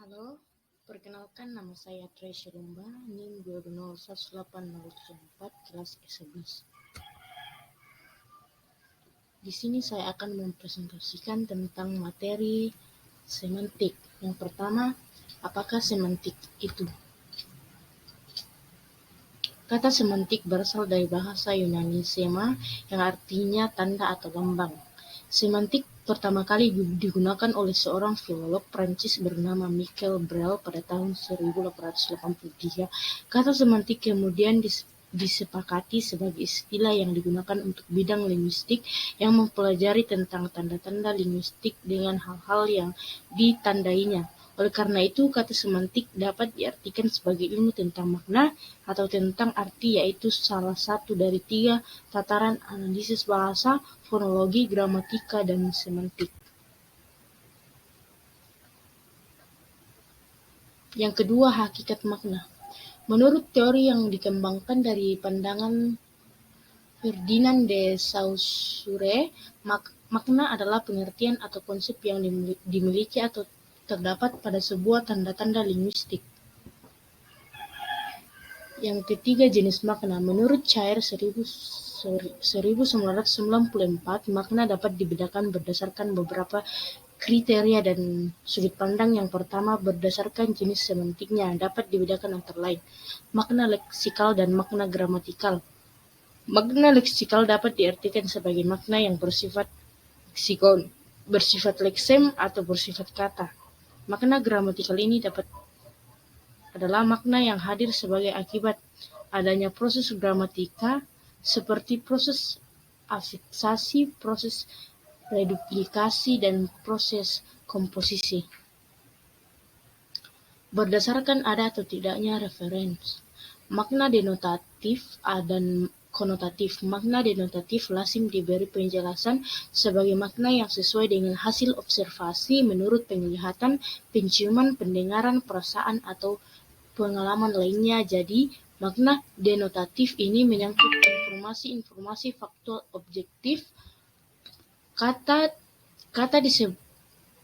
Halo, perkenalkan nama saya Tresya Lumba, NIM 2201804, kelas S11. Di sini saya akan mempresentasikan tentang materi semantik. Yang pertama, apakah semantik itu? Kata semantik berasal dari bahasa Yunani sema yang artinya tanda atau lambang. Semantik pertama kali digunakan oleh seorang filolog Prancis bernama Michel Brel pada tahun 1883. Kata semantik kemudian disepakati sebagai istilah yang digunakan untuk bidang linguistik yang mempelajari tentang tanda-tanda linguistik dengan hal-hal yang ditandainya. Oleh karena itu, kata semantik dapat diartikan sebagai ilmu tentang makna atau tentang arti, yaitu salah satu dari 3 tataran analisis bahasa, fonologi, gramatika, dan semantik. Yang kedua, hakikat makna. Menurut teori yang dikembangkan dari pandangan Ferdinand de Saussure, makna adalah pengertian atau konsep yang dimiliki atau terdapat pada sebuah tanda-tanda linguistik. Yang ketiga, jenis makna. Menurut Chayre 1994, makna dapat dibedakan berdasarkan beberapa kriteria dan sudut pandang. Yang pertama, berdasarkan jenis semantiknya, dapat dibedakan antara lain makna leksikal dan makna gramatikal. Makna leksikal dapat diartikan sebagai makna yang bersifat leksikon, bersifat leksem, atau bersifat kata. Makna gramatikal ini adalah makna yang hadir sebagai akibat adanya proses gramatika seperti proses afiksasi, proses reduplikasi, dan proses komposisi. Berdasarkan ada atau tidaknya referensi. Makna denotatif dan konotatif. Makna denotatif lazim diberi penjelasan sebagai makna yang sesuai dengan hasil observasi menurut penglihatan, penciuman, pendengaran, perasaan, atau pengalaman lainnya. Jadi, makna denotatif ini menyangkut informasi-informasi faktual objektif. Kata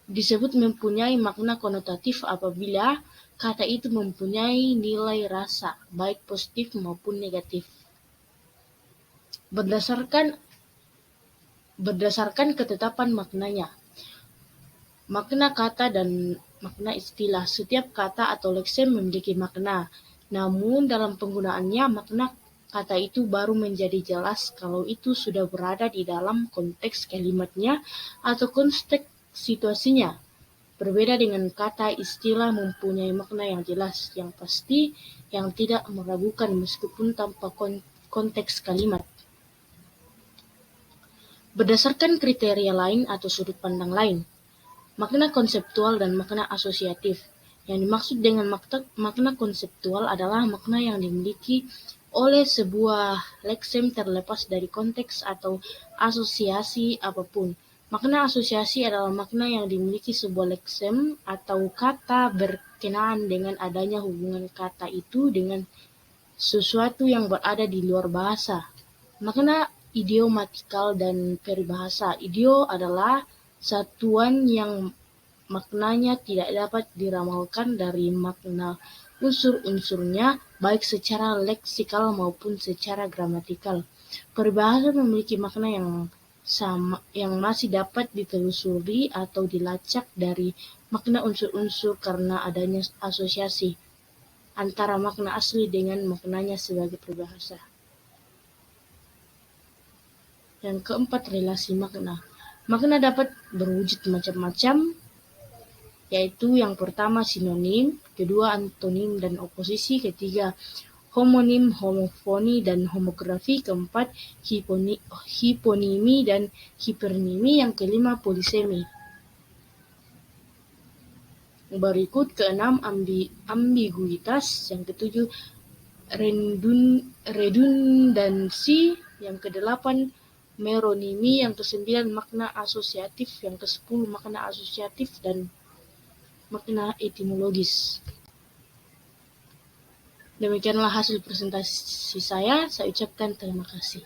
disebut mempunyai makna konotatif apabila kata itu mempunyai nilai rasa, baik positif maupun negatif. Berdasarkan ketetapan maknanya. Makna kata dan makna istilah. Setiap kata atau leksem memiliki makna. Namun dalam penggunaannya, makna kata itu baru menjadi jelas kalau itu sudah berada di dalam konteks kalimatnya atau konteks situasinya. Berbeda dengan kata, istilah mempunyai makna yang jelas, yang pasti, yang tidak meragukan meskipun tanpa konteks kalimat. Berdasarkan kriteria lain atau sudut pandang lain, makna konseptual dan makna asosiatif. Yang dimaksud dengan makna konseptual adalah makna yang dimiliki oleh sebuah leksem terlepas dari konteks atau asosiasi apapun. Makna asosiasi adalah makna yang dimiliki sebuah leksem atau kata berkenaan dengan adanya hubungan kata itu dengan sesuatu yang berada di luar bahasa. Makna idiomatikal dan peribahasa. Ideo adalah satuan yang maknanya tidak dapat diramalkan dari makna unsur-unsurnya, baik secara leksikal maupun secara gramatikal. Peribahasa memiliki makna yang masih dapat ditelusuri atau dilacak dari makna unsur-unsur karena adanya asosiasi antara makna asli dengan maknanya sebagai peribahasa. Yang keempat, relasi makna. Makna dapat berwujud macam-macam, yaitu yang pertama sinonim, kedua antonim dan oposisi, ketiga homonim, homofoni, dan homografi, keempat hiponimi dan hipernimi, yang kelima polisemi. Berikut keenam ambiguitas, yang ketujuh redundansi, yang kedelapan meronimi, yang kesembilan makna asosiatif, yang kesepuluh makna asosiatif dan makna etimologis. Demikianlah hasil presentasi saya ucapkan terima kasih.